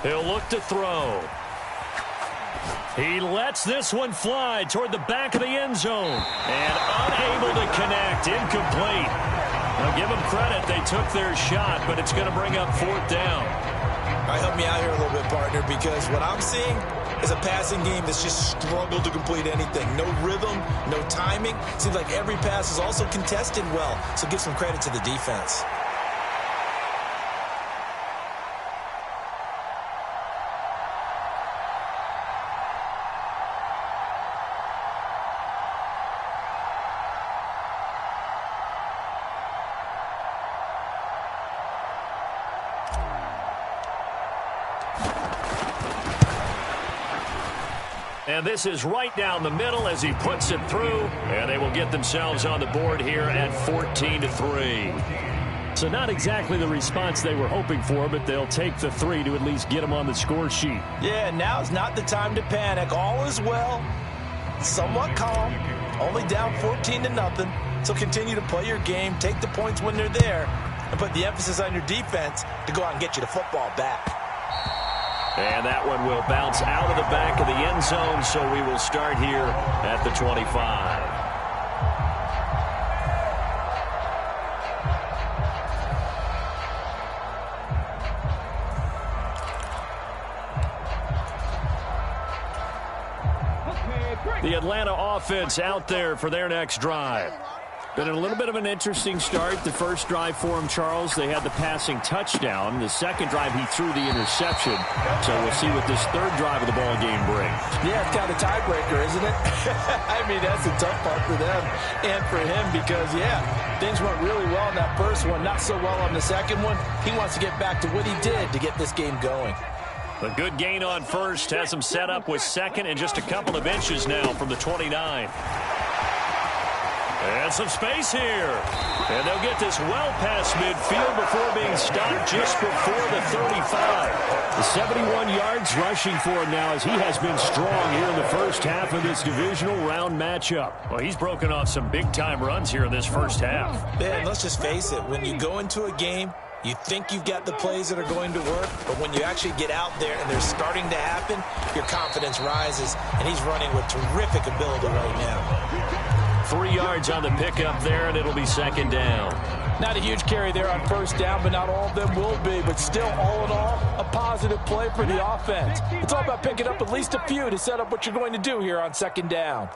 He'll look to throw. He lets this one fly toward the back of the end zone. And unable to connect. Incomplete. Now give them credit. They took their shot, but it's going to bring up fourth down. All right, help me out here a little bit, partner, because what I'm seeing is a passing game that's just struggled to complete anything. No rhythm, no timing. Seems like every pass is also contested well, so give some credit to the defense. And this is right down the middle as he puts it through. And they will get themselves on the board here at 14-3. So not exactly the response they were hoping for, but they'll take the 3 to at least get them on the score sheet. Yeah, now's not the time to panic. All is well. Somewhat calm. Only down 14-0. So continue to play your game, take the points when they're there, and put the emphasis on your defense to go out and get you the football back. And that one will bounce out of the back of the end zone, so we will start here at the 25. The Atlanta offense out there for their next drive. Been a little bit of an interesting start. The first drive for him, Charles, they had the passing touchdown. The second drive, he threw the interception. So we'll see what this third drive of the ball game brings. Yeah, it's kind of a tiebreaker, isn't it? I mean, that's a tough part for them and for him because, yeah, things went really well in that first one, not so well on the second one. He wants to get back to what he did to get this game going. A good gain on first has him set up with second and just a couple of inches now from the 29. And some space here. And they'll get this well past midfield before being stopped just before the 35. The 71 yards rushing for him now as he has been strong here in the first half of this divisional round matchup. Well, he's broken off some big-time runs here in this first half. Man, let's just face it. When you go into a game, you think you've got the plays that are going to work, but when you actually get out there and they're starting to happen, your confidence rises, and he's running with terrific ability right now. 3 yards on the pickup there, and it'll be second down. Not a huge carry there on first down, but not all of them will be. But still, all in all, a positive play for the offense. It's all about picking up at least a few to set up what you're going to do here on second down.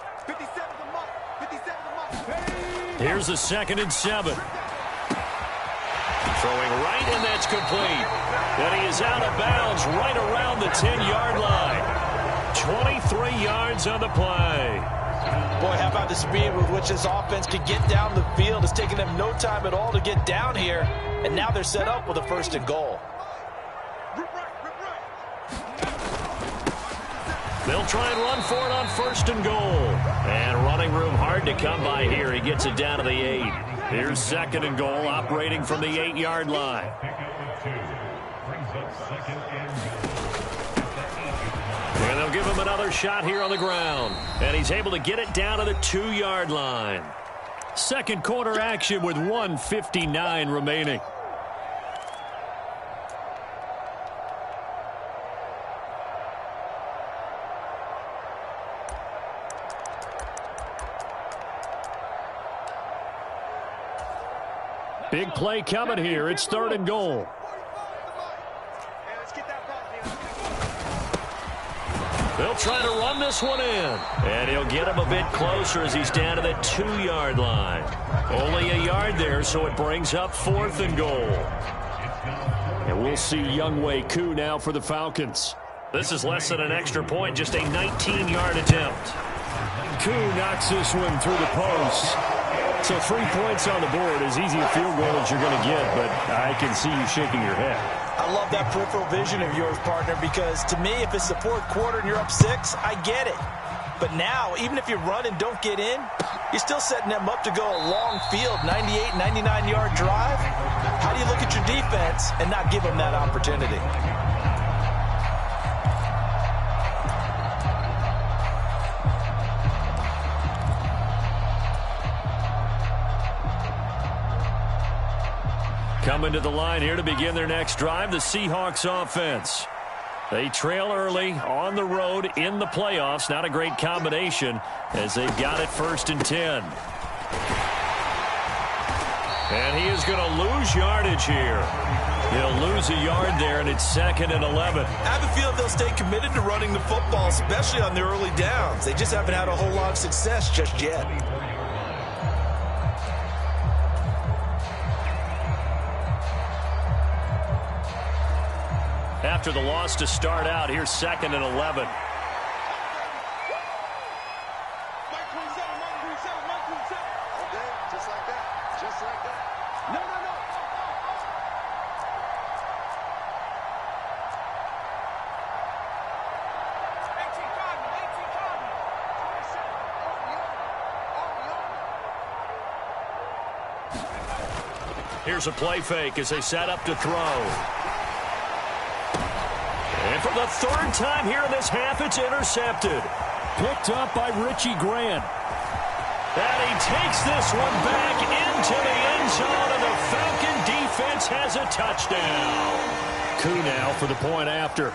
Here's a 2nd and 7. Throwing right, and that's complete. And he is out of bounds right around the 10-yard line. 23 yards on the play. Boy, how about the speed with which this offense could get down the field? It's taken them no time at all to get down here, and now they're set up with a 1st and goal. They'll try and run for it on 1st and goal. And running room hard to come by here. He gets it down to the 8. Here's 2nd and goal, operating from the 8-yard line. And they'll give him another shot here on the ground. And he's able to get it down to the 2-yard line. Second quarter action with 1:59 remaining. Big play coming here. It's 3rd and goal. They'll try to run this one in. And he'll get him a bit closer as he's down to the 2-yard line. Only a yard there, so it brings up 4th and goal. And we'll see HollywoodKobe now for the Falcons. This is less than an extra point, just a 19-yard attempt. Kobe knocks this one through the post. So 3 points on the board, as easy a field goal as you're going to get, but I can see you shaking your head. I love that peripheral vision of yours, partner, because to me, if it's the 4th quarter and you're up 6, I get it. But now, even if you run and don't get in, you're still setting them up to go a long field, 98, 99-yard drive. How do you look at your defense and not give them that opportunity? Coming to the line here to begin their next drive, the Seahawks offense. They trail early on the road in the playoffs. Not a great combination as they've got it 1st and 10. And he is going to lose yardage here. He'll lose a yard there, and it's 2nd and 11. I have a feeling they'll stay committed to running the football, especially on the early downs. They just haven't had a whole lot of success just yet. After the loss to start out, here's 2nd and 11. Here's a play fake as they set up to throw. And for the 3rd time here in this half, it's intercepted. Picked up by Richie Grant. And he takes this one back into the end zone, and the Falcon defense has a touchdown. Koo now for the point after.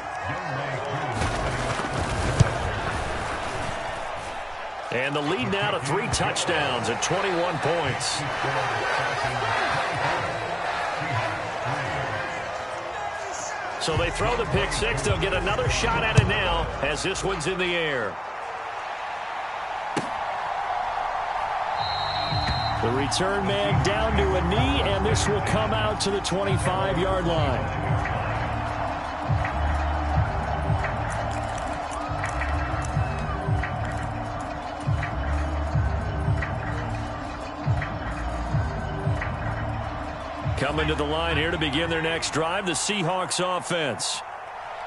And the lead now to 3 touchdowns at 21 points. So they throw the pick 6. They'll get another shot at it now as this one's in the air. The return man down to a knee, and this will come out to the 25-yard line. Coming to the line here to begin their next drive, the Seahawks offense.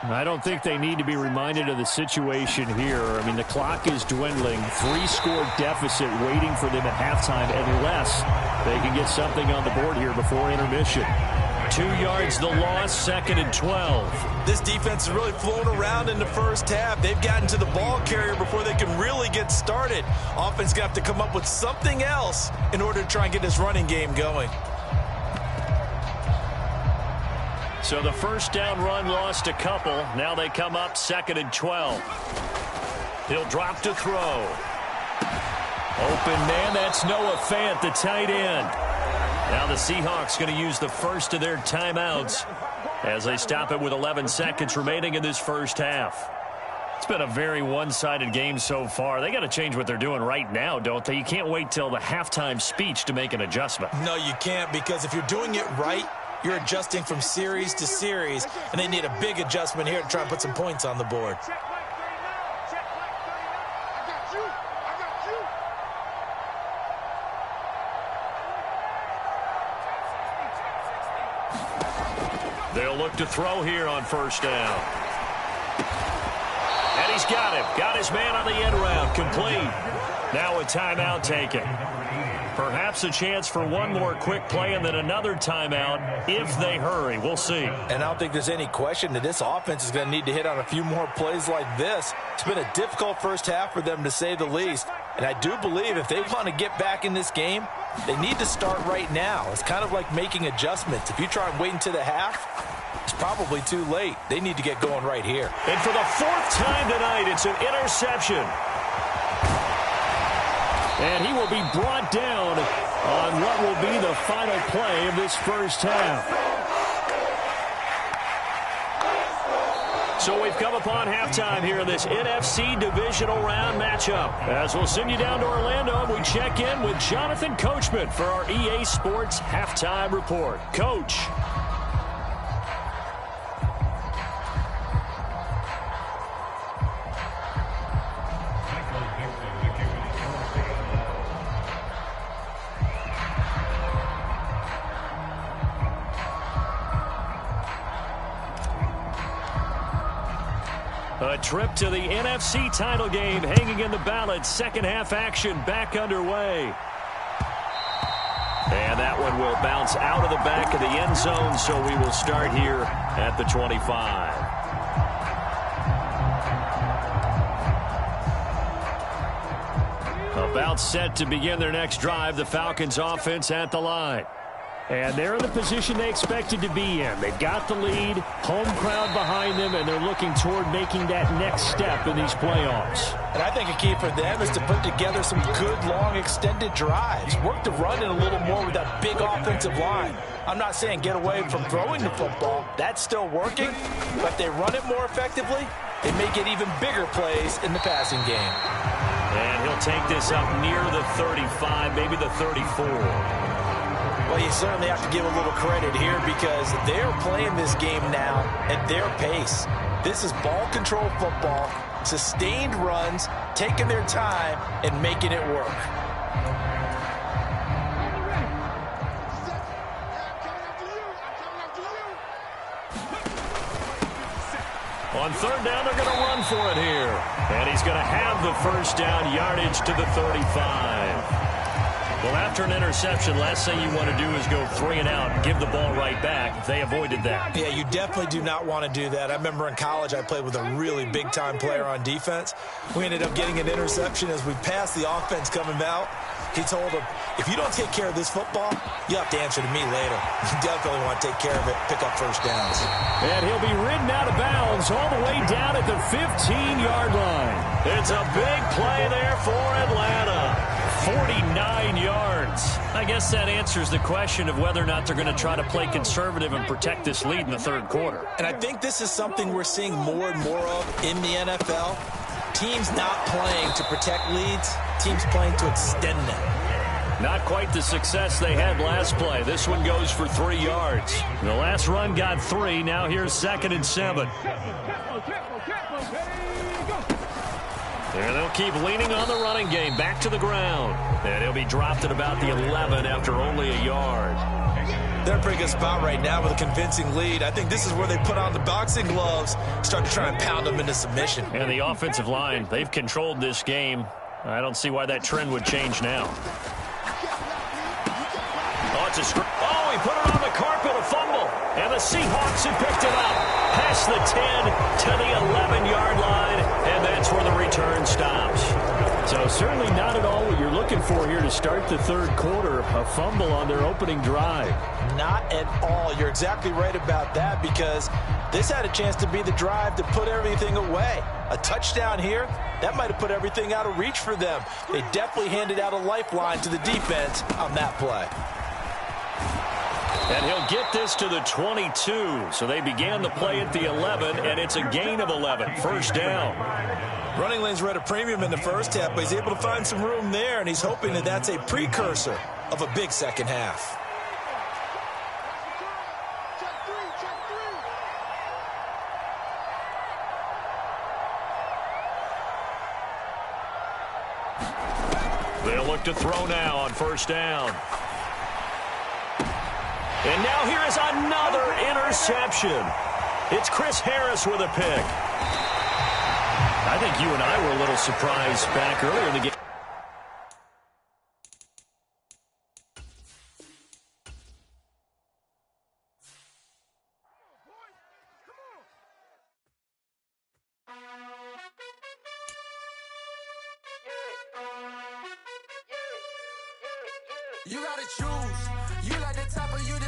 I don't think they need to be reminded of the situation here. I mean, the clock is dwindling. 3-score deficit waiting for them at halftime unless they can get something on the board here before intermission. 2 yards the loss, 2nd and 12. This defense is really flown around in the first half. They've gotten to the ball carrier before they can really get started. Offense going to have to come up with something else in order to try and get this running game going. So the first down run lost a couple. Now they come up 2nd and 12. He'll drop to throw. Open man, that's Noah Fant, the tight end. Now the Seahawks going to use the first of their timeouts as they stop it with 11 seconds remaining in this first half. It's been a very one-sided game so far. They got to change what they're doing right now, don't they? You can't wait till the halftime speech to make an adjustment. No, you can't, because if you're doing it right, you're adjusting from series to series, and they need a big adjustment here to try and put some points on the board. They'll look to throw here on 1st down. And he's got him. Got his man on the end round. Complete. Now a timeout taken. Perhaps a chance for one more quick play and then another timeout if they hurry. We'll see. And I don't think there's any question that this offense is going to need to hit on a few more plays like this. It's been a difficult first half for them, to say the least. And I do believe if they want to get back in this game, they need to start right now. It's kind of like making adjustments. If you try and wait until the half, it's probably too late. They need to get going right here. And for the 4th time tonight, it's an interception. And he will be brought down on what will be the final play of this first half. So we've come upon halftime here in this NFC divisional round matchup. As we'll send you down to Orlando, and we check in with Jonathan Coachman for our EA Sports Halftime Report. Coach. A trip to the NFC title game hanging in the balance. Second half action back underway. And that one will bounce out of the back of the end zone, so we will start here at the 25. About set to begin their next drive, the Falcons offense at the line. And they're in the position they expected to be in. They've got the lead, home crowd behind them, and they're looking toward making that next step in these playoffs. And I think a key for them is to put together some good, long, extended drives. Work the run in a little more with that big offensive line. I'm not saying get away from throwing the football. That's still working. But if they run it more effectively, they may get even bigger plays in the passing game. And he'll take this up near the 35, maybe the 34. Well, you certainly have to give a little credit here because they're playing this game now at their pace. This is ball control football, sustained runs, taking their time, and making it work. On third down, they're going to run for it here. And he's going to have the first down yardage to the 35. Well, after an interception, last thing you want to do is go 3 and out and give the ball right back. They avoided that. Yeah, you definitely do not want to do that. I remember in college I played with a really big-time player on defense. We ended up getting an interception as we passed the offense coming out. He told him, if you don't take care of this football, you have to answer to me later. You definitely want to take care of it, pick up first downs. And he'll be ridden out of bounds all the way down at the 15-yard line. It's a big play there for Atlanta. 49 yards. I guess that answers the question of whether or not they're going to try to play conservative and protect this lead in the third quarter. And I think this is something we're seeing more and more of in the NFL. Teams not playing to protect leads, teams playing to extend them. Not quite the success they had last play. This one goes for 3 yards. The last run got 3. Now here's 2nd and 7. And they'll keep leaning on the running game. Back to the ground. And he'll be dropped at about the 11 after only a yard. They're in a pretty good spot right now with a convincing lead. I think this is where they put on the boxing gloves, start to try and pound them into submission. And the offensive line, they've controlled this game. I don't see why that trend would change now. Oh, he put it on the carpet, a fumble. And the Seahawks have picked it up. Past the 10 to the 11-yard line, and that's where the return stops. So certainly not at all what you're looking for here to start the third quarter, a fumble on their opening drive. Not at all. You're exactly right about that because this had a chance to be the drive to put everything away. A touchdown here, that might have put everything out of reach for them. They definitely handed out a lifeline to the defense on that play. And he'll get this to the 22. So they began the play at the 11, and it's a gain of 11. First down. Running lanes were at a premium in the first half, but he's able to find some room there, and he's hoping that that's a precursor of a big second half. They'll look to throw now on first down. And now here is another interception. It's Chris Harris with a pick. I think you and I were a little surprised back earlier in the game. You gotta choose. You like the top or you